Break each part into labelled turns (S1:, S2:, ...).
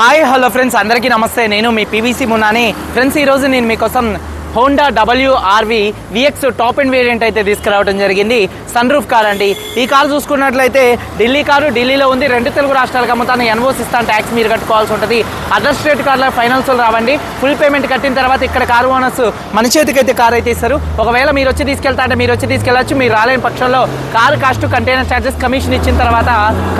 S1: Hi hello friends, అందరికీ నమస్తే. నేను మీ పీవీసీ మున్నాని. ఫ్రెండ్స్, ఈరోజు నేను మీకోసం Honda WRV VX top end variant అయితే తీసుకురావడం జరిగింది. సన్ రూఫ్ కార్ అండి. ఈ కార్ చూసుకున్నట్లయితే ఢిల్లీ కారు, ఢిల్లీలో ఉంది. 2 తెలుగు రాష్ట్రాలకు అమ్ముతాను. ఎన్ఓసి ఇస్తాను, ట్యాక్స్ మీరు కట్టుకోవాల్సి ఉంటుంది. అదర్ స్టేట్ కార్ల ఫైనాన్స్ రావండి. ఫుల్ పేమెంట్ కట్టిన తర్వాత ఇక్కడ కారు ఓనర్స్ మన చేతికైతే కార్ అయితే ఇస్తారు. ఒకవేళ మీరు వచ్చి తీసుకెళ్తా అంటే మీరు వచ్చి తీసుకెళ్ళచ్చు. మీరు రాలేని పక్షంలో car cost, container charges, commission ఇచ్చిన తర్వాత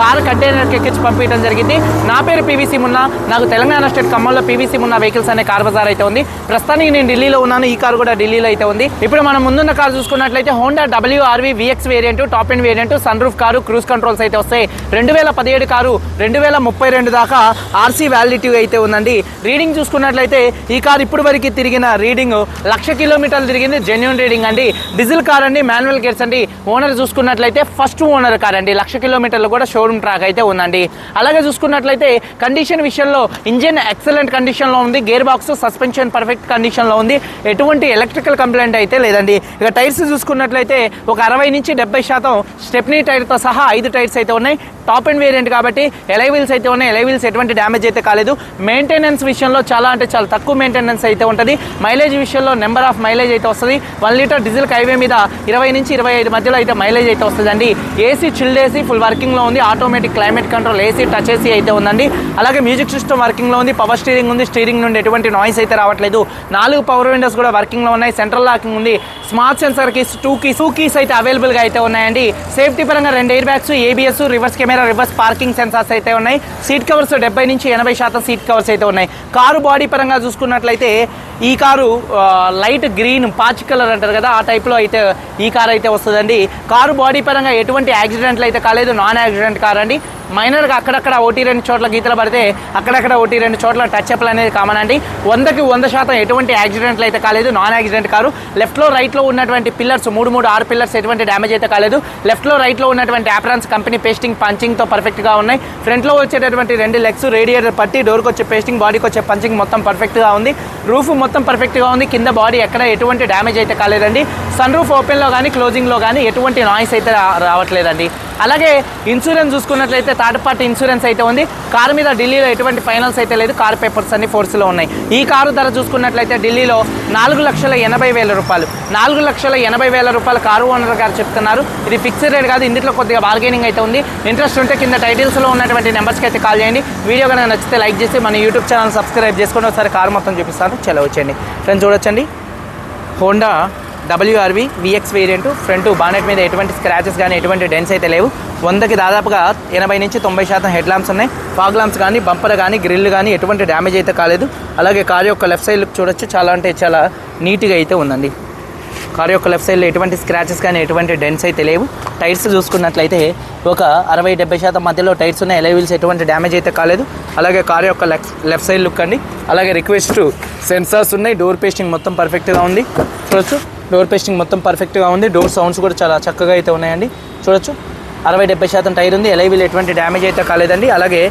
S1: కారు కంటైనర్కి ఎక్కించి పంపించడం జరిగింది. నా పేరు పీవీసీ మున్నా. నాకు తెలంగాణ స్టేట్ ఖమ్మంలో పీవీసీ మున్నా వెహికల్స్ అనే కార్ బజార్ అయితే ఉంది. ప్రస్తుతానికి నేను ఢిల్లీలో ఉన్నాను. ఈ కార్ కూడా ఢిల్లీలో అయితే ఉంది. ఇప్పుడు మనం ముందున్న కార్ చూసుకున్నట్లయితే Honda WRV VX variant, top end variant, sunroof car, cruise controls అయితే వస్తాయి. 2017 కారు 2032 దాకా ఆర్సీ వ్యాలిడిటీ అయితే ఉందండి. రీడింగ్ చూసుకున్నట్లయితే ఈ కార్ ఇప్పుడు వరకు తిరిగిన రీడింగ్ 1,00,000 కిలోమీటర్లు తిరిగింది. జెన్యూన్ రీడింగ్ అండి. డీజిల్ కార్ అండి, మాన్యువల్ గేర్స్ అండి. ఓనర్ చూసుకున్నట్లయితే ఫస్ట్ ఓనర్ కార్ అండి. 1,00,000 కిలోమీటర్లు కూడా షోరూమ్ ట్రాక్ అయితే ఉందండి. అలాగే చూసుకున్నట్లయితే కండిషన్ విషయంలో ఇంజిన్ ఎక్సలెంట్ కండిషన్లో ఉంది. గేర్ బాక్స్, సస్పెన్షన్ పర్ఫెక్ట్ కండిషన్లో ఉంది. ఎటువంటి ఎలక్ట్రికల్ కంప్లైంట్ అయితే లేదండి. ఇక టైర్స్ చూసుకున్నట్లయితే ఒక 60 నుంచి 70% స్టెప్నీ టైర్తో సహా 5 టైర్స్ అయితే ఉన్నాయి. టాప్ అండ్ వేరియంట్ కాబట్టి ఎలై వీల్స్ అయితే ఉన్నాయి. ఎలై వీల్స్ ఎటువంటి డ్యామేజ్ అయితే కాలేదు. మెయింటెనెన్స్ విషయంలో చాలా తక్కువ మెయింటెనెన్స్ అయితే ఉంటుంది. మైలేజ్ విషయంలో నెంబర్ ఆఫ్ మైలేజ్ అయితే వస్తుంది. 1 లీటర్ డీజిల్ హైవే మీద 20 నుంచి 25 మధ్యలో అయితే మైలేజ్ అయితే వస్తుందండి. ఏసీ, చిల్డ్ ఏసీ ఫుల్ వర్కింగ్లో ఉంది. Automatic climate control AC, touch AC అయితే ఉందండి. అలాగే మ్యూజిక్ సిస్టమ్ వర్కింగ్లో ఉంది. పవర్ స్టీరింగ్ ఉంది. స్టీరింగ్ నుండి ఎటువంటి నాయిస్ అయితే రావట్లేదు. 4 పవర్ విండోస్ కూడా వర్కింగ్లో ఉన్నాయి. సెంట్రల్ లాకింగ్ ఉంది. స్మార్ట్ సెన్సర్ కీస్, 2 కీస్ అయితే అవైలబుల్గా అయితే ఉన్నాయండి. సేఫ్టీ పరంగా 2 air bags, ABS, reverse camera, reverse parking sensors అయితే ఉన్నాయి. సీట్ కవర్స్ 70 నుంచి 80% సీట్ కవర్స్ అయితే ఉన్నాయి. కారు బాడీ పరంగా చూసుకున్నట్లయితే ఈ car light green patch colour అంటారు కదా, ఆ టైప్లో అయితే ఈ కార్ అయితే వస్తుందండి. కారు బాడీ పరంగా ఎటువంటి యాక్సిడెంట్లు అయితే కాలేదు. నాన్ యాక్సిడెంట్ కార్ అండి. మైనర్గా అక్కడక్కడ 1-2 చోట్ల గీతలు పడితే అక్కడక్కడ 1-2 చోట్ల టచ్ అప్లు అనేది కామన్ అండి. 100కి 100% ఎటువంటి యాక్సిడెంట్లు అయితే కాలేదు. Non accident car. లెఫ్ట్లో రైట్లో ఉన్నటువంటి పిల్లర్స్ 3 పిల్లర్స్ ఎటువంటి డ్యామేజ్ అయితే కాలేదు. లెఫ్ట్లో రైట్లో ఉన్నటువంటి ఆప్రాన్స్ కంపెనీ పేస్టింగ్, పంచింగ్తో పర్ఫెక్ట్గా ఉన్నాయి. ఫ్రంట్లో వచ్చేటటువంటి 2 లెగ్స్, రేడియేటర్ పట్టి, డోర్కి వచ్చే పేస్టింగ్, బాడీకి వచ్చే పంచింగ్ మొత్తం పర్ఫెక్ట్గా ఉంది. రూఫ్ మొత్తం పర్ఫెక్ట్గా ఉంది. కింద బాడీ ఎక్కడ ఎటువంటి డ్యామేజ్ అయితే కాలేదండి. సన్ రూఫ్ ఓపెన్లో కానీ క్లోజింగ్లో కానీ ఎటువంటి నాయిస్ అయితే రావట్లేదండి. అలాగే ఇన్సూరెన్స్ చూసుకున్నట్లయితే థర్డ్ పార్టీ ఇన్సూరెన్స్ అయితే ఉంది. కారు మీద ఢిల్లీలో ఎటువంటి ఫైనల్స్ అయితే లేదు. కార్ పేపర్స్ అన్ని ఫోర్స్లో ఉన్నాయి. ఈ కారు ధర చూసుకున్నట్లయితే ఢిల్లీలో 4,80,000 రూపాయలు. 4,80,000 రూపాయలు కారు ఓనర్ గారు చెప్తున్నారు. ఇది ఫిక్స్డ్ రేట్ కాదు. ఇందులో కొద్దిగా బార్గెనింగ్ అయితే ఉంది. ఇంట్రెస్ట్ ఉంటే కింద టైటిల్స్లో ఉన్నటువంటి నెంబర్స్కి అయితే కాల్ చేయండి. వీడియో కనుక నచ్చితే లైక్ చేసి మన యూట్యూబ్ ఛానల్ సబ్స్క్రైబ్ చేసుకొని ఒకసారి కారు మొత్తం చూపిస్తాను. చలో వచ్చేయండి ఫ్రెండ్స్, చూడొచ్చండి. Honda WRV VX variant. Front bonnet మీద ఎటువంటి స్క్రాచెస్ కానీ ఎటువంటి డెన్స్ అయితే లేవు. 100కి దాదాపుగా 80 నుంచి 90% హెడ్ ల్యాంప్స్ ఉన్నాయి. ఫాగ్ ల్యాంప్స్ కానీ, బంపర్ కానీ, గ్రిల్ కానీ ఎటువంటి డ్యామేజ్ అయితే కాలేదు. అలాగే కారు యొక్క లెఫ్ట్ సైడ్ లుక్ చూడొచ్చు. చాలా నీట్గా అయితే ఉందండి. కారు యొక్క లెఫ్ట్ సైడ్లో ఎటువంటి స్క్రాచెస్ కానీ ఎటువంటి డెన్స్ అయితే లేవు. టైర్స్ చూసుకున్నట్లయితే ఒక 60-70% మధ్యలో టైర్స్ ఉన్నాయి. ఎలై వీల్స్ ఎటువంటి డ్యామేజ్ అయితే కాలేదు. అలాగే కారు యొక్క లెఫ్ట్ సైడ్ లుక్ అండి. అలాగే రిక్వెస్ట్ సెన్సార్స్ ఉన్నాయి. డోర్ పేస్టింగ్ మొత్తం పర్ఫెక్ట్గా ఉంది. చూడొచ్చు, డోర్ పేస్టింగ్ మొత్తం పర్ఫెక్ట్గా ఉంది. డోర్ సౌండ్స్ కూడా చాలా చక్కగా అయితే ఉన్నాయండి. చూడొచ్చు, 60-70% టైర్ ఉంది. ఎలై వీల్ ఎటువంటి డ్యామేజ్ అయితే కాలేదండి. అలాగే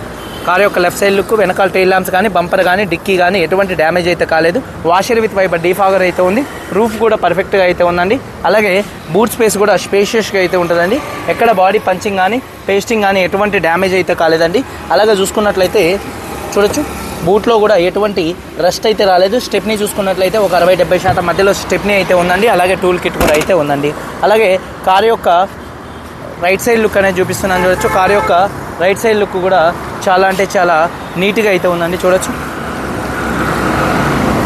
S1: కారు యొక్క లెఫ్ట్ సైడ్ లుక్, వెనకాల టైల్ ల్యాంప్స్ కానీ, బంపర్ కానీ, డిక్కీ కానీ ఎటువంటి డ్యామేజ్ అయితే కాలేదు. వాషర్ విత్ వైపర్ డీఫాగర్ అయితే ఉంది. రూఫ్ కూడా పర్ఫెక్ట్గా అయితే ఉందండి. అలాగే బూట్ స్పేస్ కూడా స్పేషియస్గా అయితే ఉంటుందండి. ఎక్కడ బాడీ పంచింగ్ కానీ, పేస్టింగ్ కానీ ఎటువంటి డ్యామేజ్ అయితే కాలేదండి. అలాగే చూసుకున్నట్లయితే చూడొచ్చు, బూట్లో కూడా ఎటువంటి రస్ట్ అయితే రాలేదు. స్టెప్నీ చూసుకున్నట్లయితే ఒక 60-70% మధ్యలో స్టెప్నీ అయితే ఉందండి. అలాగే టూల్ కిట్ కూడా అయితే ఉందండి. అలాగే కారు యొక్క రైట్ సైడ్ లుక్ అనేది చూపిస్తున్నాను. చూడొచ్చు, కారు యొక్క రైట్ సైడ్ లుక్ కూడా చాలా నీట్గా అయితే ఉందండి. చూడొచ్చు.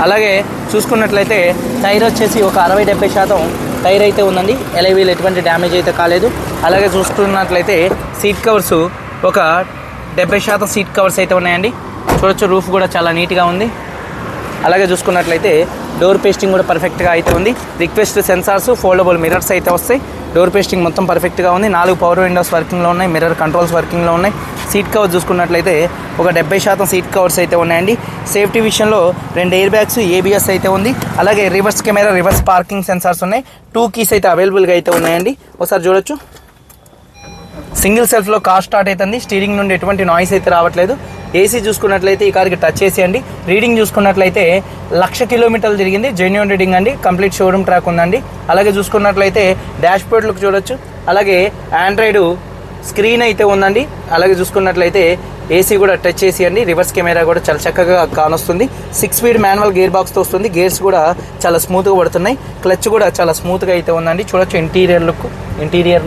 S1: అలాగే చూసుకున్నట్లయితే టైర్ వచ్చేసి ఒక 60-70% టైర్ అయితే ఉందండి. ఎలై వీల్ ఎటువంటి డ్యామేజ్ అయితే కాలేదు. అలాగే చూసుకున్నట్లయితే సీట్ కవర్స్ ఒక 70% సీట్ కవర్స్ అయితే ఉన్నాయండి. చూడొచ్చు, రూఫ్ కూడా చాలా నీట్గా ఉంది. అలాగే చూసుకున్నట్లయితే డోర్ పేస్టింగ్ కూడా పర్ఫెక్ట్గా అయితే ఉంది. రిక్వెస్ట్ సెన్సార్స్, ఫోల్డబుల్ మిర్రర్స్ అయితే వస్తాయి. డోర్ పేస్టింగ్ మొత్తం పర్ఫెక్ట్గా ఉంది. 4 పవర్ విండోస్ వర్కింగ్లో ఉన్నాయి. మిర్రర్ కంట్రోల్స్ వర్కింగ్లో ఉన్నాయి. సీట్ కవర్స్ చూసుకున్నట్లయితే ఒక 70% సీట్ కవర్స్ అయితే ఉన్నాయండి. సేఫ్టీ విషయంలో 2 ఎయిర్ బ్యాగ్స్, ABS అయితే ఉంది. అలాగే reverse camera, reverse parking sensors ఉన్నాయి. 2 కీస్ అయితే అవైలబుల్గా అయితే ఉన్నాయండి. ఒకసారి చూడొచ్చు. సింగిల్ సెల్ఫ్లో కార్ స్టార్ట్ అవుతుంది. స్టీరింగ్ నుండి ఎటువంటి నాయిస్ అయితే రావట్లేదు. ఏసీ చూసుకున్నట్లయితే ఈ కార్కి టచ్ చేసి అండి. రీడింగ్ చూసుకున్నట్లయితే 1,00,000 కిలోమీటర్లు తిరిగింది. జెన్యూన్ రీడింగ్ అండి. కంప్లీట్ షోరూమ్ ట్రాక్ ఉందండి. అలాగే చూసుకున్నట్లయితే డాష్ బోర్డ్ లుక్ చూడొచ్చు. అలాగే ఆండ్రాయిడ్ స్క్రీన్ అయితే ఉందండి. అలాగే చూసుకున్నట్లయితే ఏసీ కూడా టచ్ ఏసీ అండి. రివర్స్ కెమెరా కూడా చాలా చక్కగా కానొస్తుంది. 6 స్పీడ్ మాన్యువల్ గేర్ బాక్స్తో వస్తుంది. గేర్స్ కూడా చాలా స్మూత్గా పడుతున్నాయి. క్లచ్ కూడా చాలా స్మూత్గా అయితే ఉందండి. చూడొచ్చు ఇంటీరియర్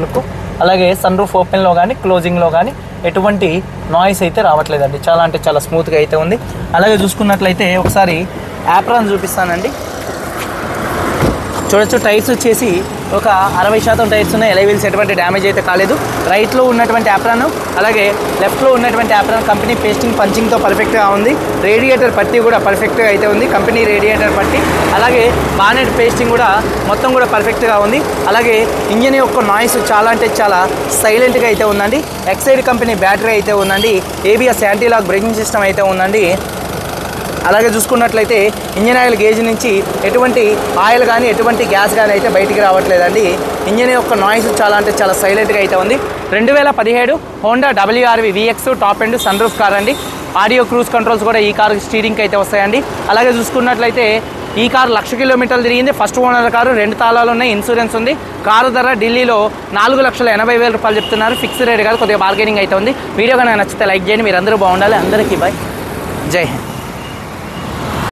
S1: లుక్. అలాగే సన్ రూఫ్ ఓపెన్లో కానీ క్లోజింగ్లో కానీ ఎటువంటి నాయిస్ అయితే రావట్లేదండి. చాలా అంటే చాలా స్మూత్గా అయితే ఉంది. అలాగే చూసుకున్నట్లయితే ఒకసారి యాప్రాన్ చూపిస్తానండి. చూడొచ్చు టైర్స్ వచ్చేసి ఒక 60% టైర్స్ ఉన్నాయి. ఎలై వీల్స్ ఎటువంటి డ్యామేజ్ అయితే కాలేదు. రైట్లో ఉన్నటువంటి యాప్రాన్ అలాగే లెఫ్ట్లో ఉన్నటువంటి యాప్రాన్ కంపెనీ పేస్టింగ్ పంచింగ్తో పర్ఫెక్ట్గా ఉంది. రేడియేటర్ పట్టి కూడా పర్ఫెక్ట్గా అయితే ఉంది. కంపెనీ రేడియేటర్ పట్టి అలాగే బానెట్ పేస్టింగ్ కూడా మొత్తం కూడా పర్ఫెక్ట్గా ఉంది. అలాగే ఇంజిన్ యొక్క నాయిస్ చాలా అంటే చాలా సైలెంట్గా అయితే ఉందండి. ఎక్సైడ్ కంపెనీ బ్యాటరీ అయితే ఉందండి. ABS anti lock braking system అయితే ఉందండి. అలాగే చూసుకున్నట్లయితే ఇంజిన్ ఆయిల్ గేజ్ నుంచి ఎటువంటి ఆయిల్ కానీ ఎటువంటి గ్యాస్ కానీ అయితే బయటికి రావట్లేదండి. ఇంజిన్ యొక్క నాయిస్ చాలా అంటే చాలా సైలెంట్గా అయితే ఉంది. 2017 Honda WRV VX top end sunroof car అండి. ఆడియో క్రూజ్ కంట్రోల్స్ కూడా ఈ కార్ స్టీరింగ్కి అయితే వస్తాయండి. అలాగే చూసుకున్నట్లయితే ఈ కారు 1,00,000 కిలోమీటర్లు తిరిగింది. ఫస్ట్ ఓనర్ కారు, 2 తాళాలు ఉన్నాయి, ఇన్సూరెన్స్ ఉంది. కారు ధర ఢిల్లీలో 4,80,000 రూపాయలు చెప్తున్నారు. ఫిక్స్డ్ రేట్ కాదు, కొద్దిగా బార్గెనింగ్ అయితే ఉంది. వీడియో కనుక నచ్చితే లైక్ చేయండి. మీరు అందరూ బాగుండాలి. అందరికీ బాయ్, జై హింద్.